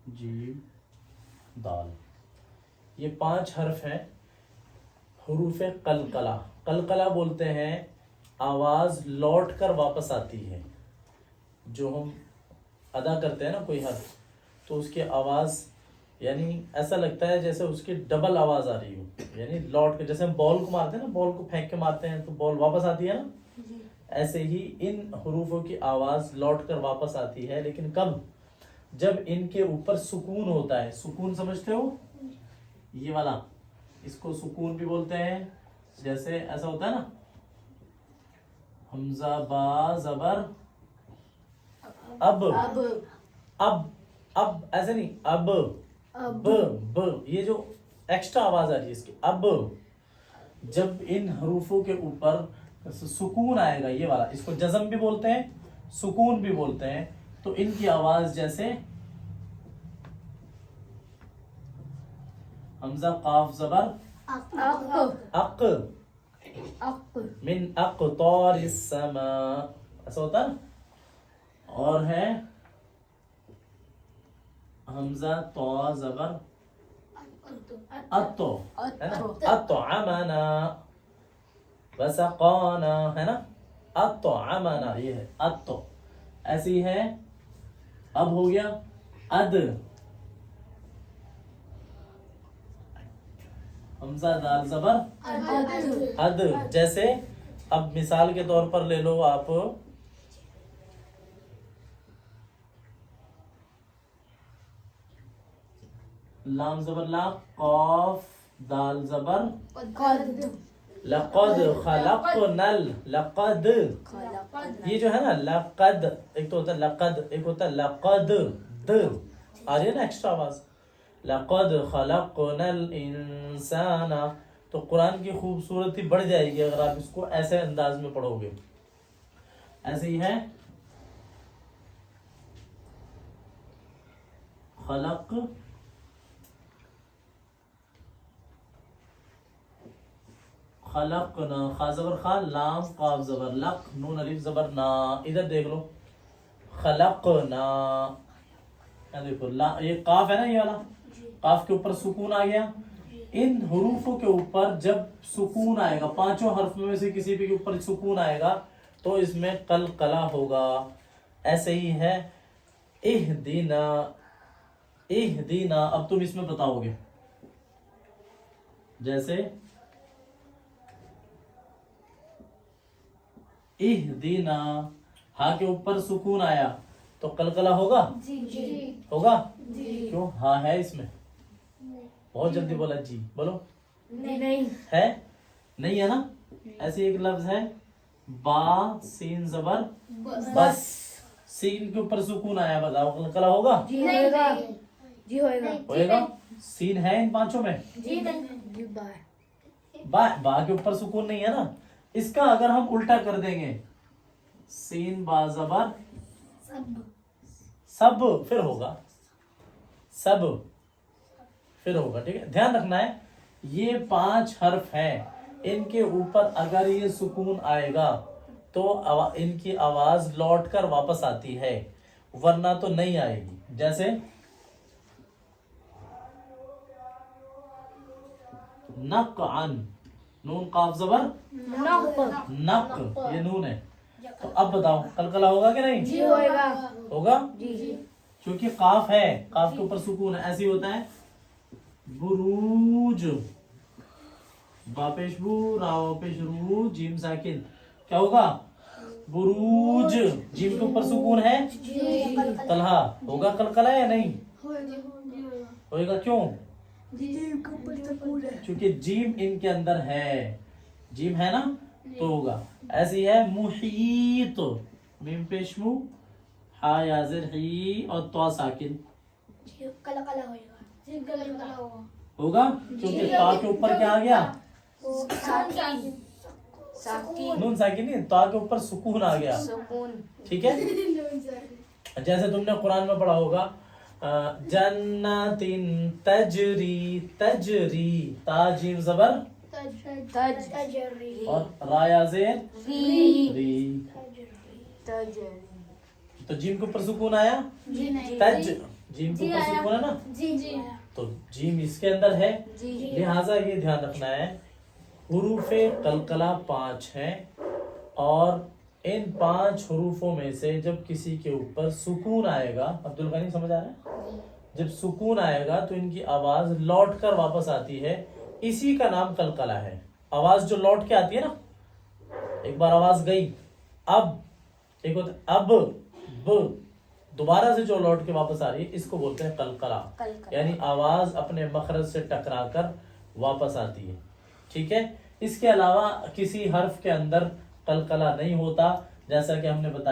Gym दाल, ये 5 हर्फ हैं हरूफ कलकला। कलकला बोलते हैं आवाज लौट कर वापस आती है। जो हम अदा करते हैं ना कोई हर्फ, तो उसकी आवाज यानी ऐसा लगता है जैसे उसकी डबल आवाज आ रही हो, यानी लौट के, जैसे हम बॉल को मारते हैं ना, बॉल को फेंक के मारते हैं तो बॉल वापस आती है ना, ऐसे ही इन हरूफों की आवाज लौट कर वापस आती है। लेकिन कब? जब इनके ऊपर सुकून होता है। सुकून समझते हो? ये वाला, इसको सुकून भी बोलते हैं। जैसे ऐसा होता है ना, हमजा बा जबर अब ऐसे नहीं, अब ब ये जो एक्स्ट्रा आवाज आ रही है इसकी, अब जब इन हरूफों के ऊपर सुकून आएगा, ये वाला, इसको जज़म भी बोलते हैं, सुकून भी बोलते हैं, तो इनकी आवाज जैसे हमजा काफ जबर अक मिन अक़तारिस समा, ऐसा होता है। और है हमजा तो जबर अत्तो, है ना, अत्तअमना वसक़ाना, है ना, अत्तअमना, ये है अत्तो। ऐसी है, अब हो गया अद, हमजा दाल जबर अद। जैसे अब मिसाल के तौर पर ले लो आप, लाम जबर ला, कौफ दाल जबर लक़द खलक़नल, लक़द, ये जो है ना लक़द, एक तो होता है लक़द, एक होता है लक़द, द आ रही है ना एक्स्ट्रा आवाज, लक़द खलक़नल इंसाना। तो कुरान की खूबसूरती बढ़ जाएगी अगर आप इसको ऐसे अंदाज में पढ़ोगे। ऐसे ही है खलक, खलकना, खा जबर खा, लाम काफ जबर लक, नून अलिफ जबर ना। इधर देख लो, खलकना, देखो ला, ये काफ है ना, ये वाला काफ के ऊपर सुकून आ गया। इन हुरूफों के ऊपर जब सुकून आएगा, पांचों हर्फ में से किसी भी के ऊपर सुकून आएगा तो इसमें कलकला होगा। ऐसे ही है इहदीना, इहदीना। अब तुम इसमें बताओगे, जैसे इहदीना, हा के ऊपर सुकून आया तो कलकला होगा? जी। होगा? जी। क्यों? हा है इसमें, बहुत जल्दी बोला जी, बोलो। नहीं है, नहीं है ना। ऐसे एक लफ्ज है बा सीन जबर बस, सीन के ऊपर सुकून आया, बताओ कलकला होगा? जी होगा, जी होएगा। सीन है इन पांचों में? जी नहीं। बा के ऊपर सुकून नहीं है ना। इसका अगर हम उल्टा कर देंगे, सीन बा जबर सब, फिर होगा सब, फिर होगा। ठीक है, ध्यान रखना है, ये 5 हर्फ हैं, इनके ऊपर अगर ये सुकून आएगा तो इनकी आवाज लौट कर वापस आती है, वरना तो नहीं आएगी। जैसे नक अन, नून काफ जबर नक, ये नून है। तो अब बताओ कलकला होगा कि नहीं? जी होगा। होगा जी, क्योंकि काफ है, काफ के ऊपर सुकून है। ऐसे होता है बुरूज, बापेश बू, राव पेश रू, जीम साकिन, क्या होगा? बुरूज, जीम के ऊपर सुकून है, तलहा, होगा कलकला या नहीं? होएगा। क्यों? क्योंकि जीम इनके अंदर है, जीम है ना, तो होगा। ऐसी है मुहीत, मीम पेशमू, हा याजिर ही और तो साकिन, होगा। क्योंकि ता के ऊपर क्या आ गया? नून साकिन नहीं, ता के ऊपर सुकून आ गया। ठीक है, जैसे तुमने कुरान में पढ़ा होगा जन्नतिन तजरी, तजरी, ताजीम जबर और राया जेर री, तो जीम के ऊपर सुकून आया, तज, جیم کے اوپر سکون ہے نا, جی تو جیم اس کے اندر ہے, جی لہٰذا یہ دھیان رکھنا ہے حروف قلقلہ 5 ہیں, اور ان 5 حروفوں میں سے جب کسی کے اوپر سکون آئے گا, عبدالغنی سمجھ آ رہا ہے, جب سکون آئے گا تو ان کی آواز لوٹ کر واپس آتی ہے, اسی کا نام قلقلہ ہے. آواز جو لوٹ کے آتی ہے نا, ایک بار آواز گئی, اب ایک ہوتا اب ب, دوبارہ سے جو لوٹ کے واپس آ رہی ہے, اس کو بولتے ہیں قلقلہ, یعنی آواز اپنے مخرج سے ٹکرا کر واپس آتی ہے. ٹھیک ہے, اس کے علاوہ کسی حرف کے اندر قلقلہ نہیں ہوتا, جیسا کہ ہم نے بتایا.